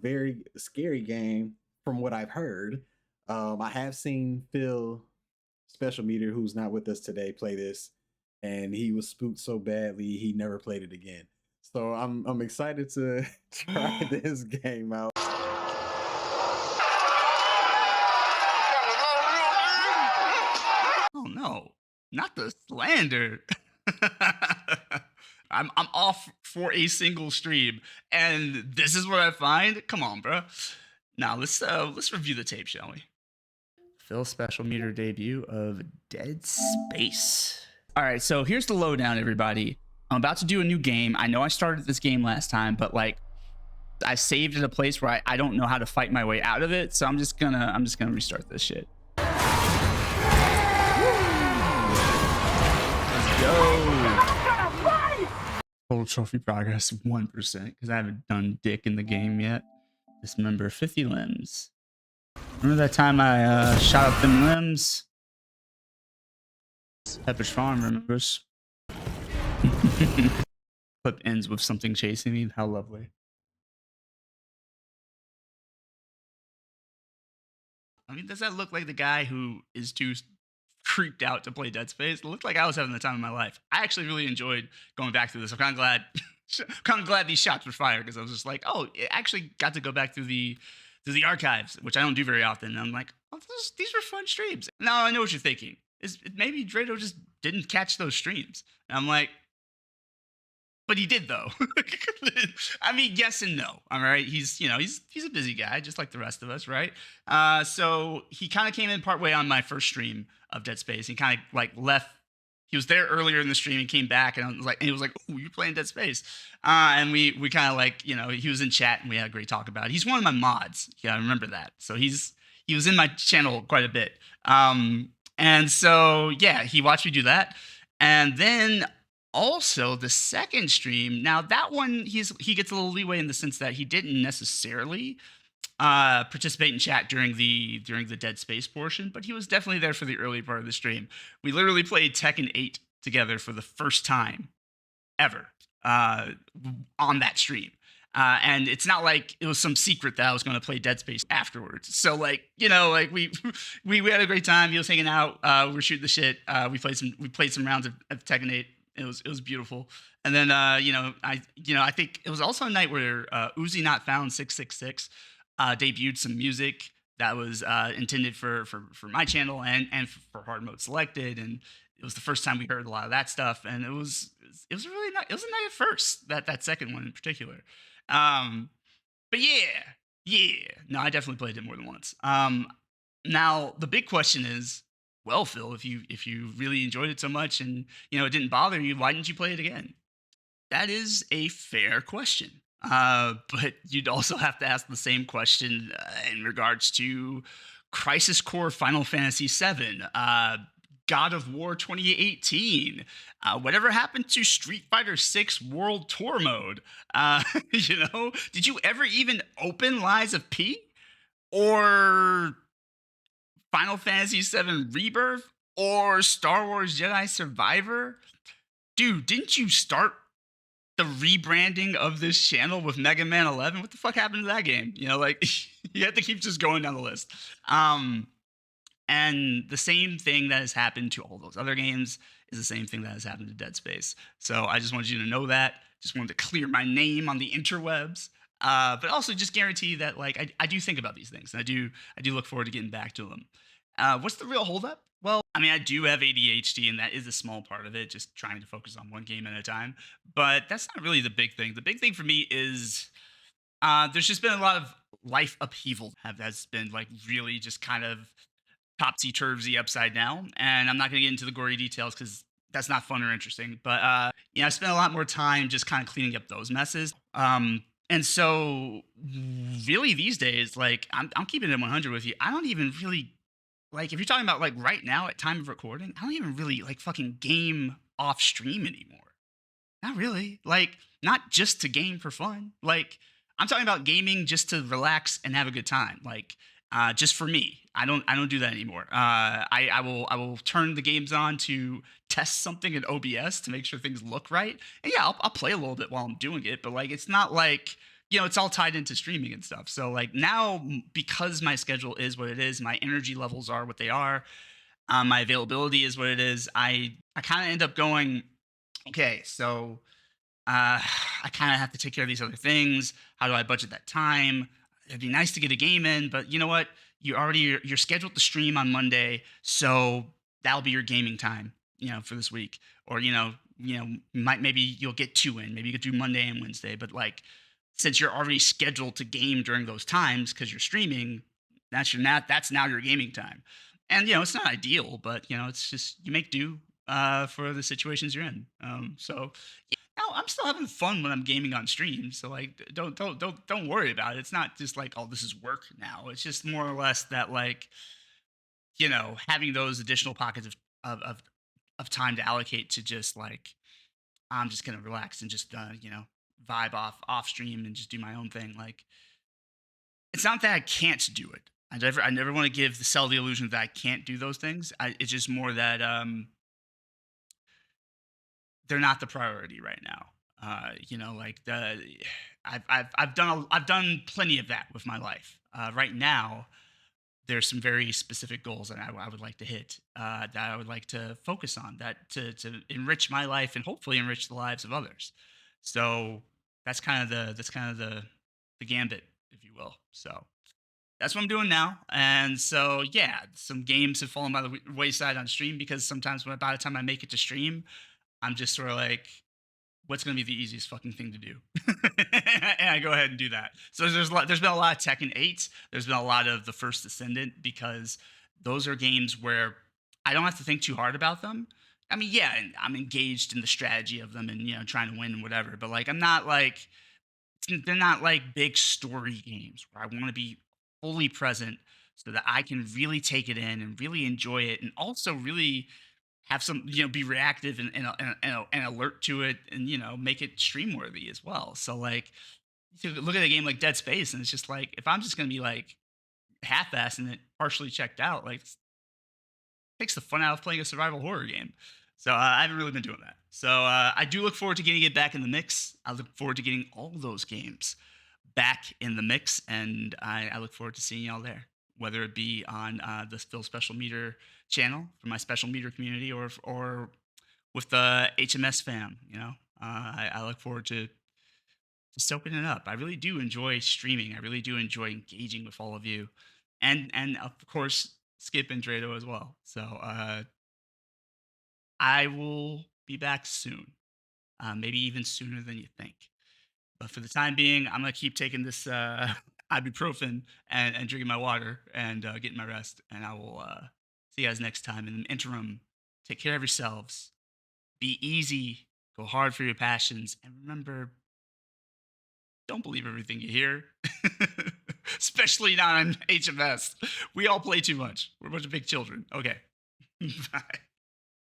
Very scary game from what I've heard. I have seen Phil Special Meter, who's not with us today, play this, and he was spooked so badly he never played it again. So I'm excited to try this game out. Oh no, not the slander. I'm off for a single stream, and this is what I find. Come on, bro. Now let's review the tape, shall we? Phil Special Meter debut of Dead Space. All right, so here's the lowdown, everybody. I'm about to do a new game. I know I started this game last time, but like I saved at a place where I don't know how to fight my way out of it. So I'm just gonna restart this shit. Let's go. Total trophy progress 1% because I haven't done dick in the game yet. Dismember 50 limbs. Remember that time I shot up them limbs? Pepperidge Farm remembers. Clip ends with something chasing me. How lovely. I mean, does that look like the guy who is too creeped out to play Dead Space? It looked like I was having the time of my life. I actually really enjoyed going back through this. I'm kind of glad, kind of glad these shots were fired because I was just like, oh, it actually got to go back through the archives, which I don't do very often. And I'm like, oh, these were fun streams. Now I know what you're thinking. Is maybe Drado just didn't catch those streams? And I'm like, but he did though. I mean, yes and no. All right, he's he's a busy guy, just like the rest of us, right? So he kind of came in partway on my first stream of Dead Space. He kind of like left. He was there earlier in the stream. He came back and I was like, and he was like, "Oh, you're playing Dead Space," and we kind of like he was in chat and we had a great talk about it. He's one of my mods. Yeah, I remember that. So he was in my channel quite a bit. And so yeah, he watched me do that, and then also the second stream, now that one he gets a little leeway in the sense that he didn't necessarily participate in chat during the Dead Space portion, but he was definitely there for the early part of the stream. We literally played Tekken 8 together for the first time ever on that stream. And it's not like it was some secret that I was going to play Dead Space afterwards. So like, like we had a great time. He was hanging out. We were shooting the shit. We played some rounds of Tekken 8. It was beautiful. And then I think it was also a night where Uzi Not Found 666 debuted some music that was intended for my channel and for Hard Mode Selected, and it was the first time we heard a lot of that stuff, and it was really nice. It was a night at first, that second one in particular. But yeah, no, I definitely played it more than once. Now the big question is, well, Phil, if you really enjoyed it so much and it didn't bother you, why didn't you play it again? That is a fair question. But you'd also have to ask the same question in regards to Crisis Core Final Fantasy VII, God of War 2018, whatever happened to Street Fighter 6 World Tour Mode? Did you ever even open Lies of P? Or Final Fantasy VII Rebirth? Or Star Wars Jedi Survivor? Dude, didn't you start the rebranding of this channel with Mega Man 11? What the fuck happened to that game? Like you have to keep just going down the list. And the same thing that has happened to all those other games is the same thing that has happened to Dead Space. So I just wanted you to know that. Just wanted to clear my name on the interwebs. But also just guarantee that like I do think about these things, and I do look forward to getting back to them. What's the real holdup? Well, I mean, I do have ADHD, and that is a small part of it, just trying to focus on one game at a time. But that's not really the big thing. The big thing for me is there's just been a lot of life upheaval has been like really just kind of topsy-turvy upside down. And I'm not going to get into the gory details because that's not fun or interesting. But, I spent a lot more time just kind of cleaning up those messes. And so really these days, like I'm keeping it 100 with you. I don't even really like, if you're talking about like right now at time of recording, I don't even really like fucking game off stream anymore. Not really. Like, not just to game for fun. Like, I'm talking about gaming just to relax and have a good time. Like, just for me. I don't do that anymore. I will turn the games on to test something in OBS to make sure things look right. And yeah, I'll play a little bit while I'm doing it, but like it's not like it's all tied into streaming and stuff. So like now, because my schedule is what it is, my energy levels are what they are, my availability is what it is. I kind of end up going, okay, so I kind of have to take care of these other things. How do I budget that time? It'd be nice to get a game in, but you know what? You're scheduled to stream on Monday, so that'll be your gaming time, for this week. Or maybe you'll get two in. Maybe you could do Monday and Wednesday, but like since you're already scheduled to game during those times because you're streaming, that's now your gaming time. And it's not ideal, but it's just you make do for the situations you're in. So no, I'm still having fun when I'm gaming on stream. So like, don't worry about it. It's not just like, oh, this is work now. It's just more or less that like, having those additional pockets of time to allocate to just like, I'm just gonna relax and just vibe off stream and just do my own thing. Like, it's not that I can't do it. I never want to sell the illusion that I can't do those things. It's just more that they're not the priority right now. Like I've done plenty of that with my life. Right now, there's some very specific goals that I would like to hit, that I would like to focus on, that to enrich my life and hopefully enrich the lives of others. So that's kind of the gambit, if you will. So that's what I'm doing now. And so yeah, some games have fallen by the wayside on stream because sometimes by the time I make it to stream, I'm just sort of like, what's going to be the easiest fucking thing to do? And I go ahead and do that. So there's been a lot of Tekken 8. There's been a lot of the First Descendant because those are games where I don't have to think too hard about them. I mean, yeah, and I'm engaged in the strategy of them and trying to win and whatever. But like, they're not like big story games where I want to be fully present so that I can really take it in and really enjoy it and also really have some be reactive and alert to it and make it stream worthy as well. So like you look at a game like Dead Space and it's just like if I'm just gonna be like half-assed it partially checked out, like takes the fun out of playing a survival horror game. So I haven't really been doing that. So I do look forward to getting it back in the mix. I look forward to getting all those games back in the mix, and I look forward to seeing y'all there, whether it be on the Phil Special Meter channel for my special meter community, or with the HMS fam. I look forward to soaking it up. I really do enjoy streaming. I really do enjoy engaging with all of you, and of course Skip and Drado as well. So I will be back soon, maybe even sooner than you think. But for the time being, I'm gonna keep taking this ibuprofen and drinking my water and getting my rest. And I will see you guys next time. In the interim, take care of yourselves. Be easy. Go hard for your passions. And remember, don't believe everything you hear, especially not on HMS. We all play too much. We're a bunch of big children. Okay. Bye.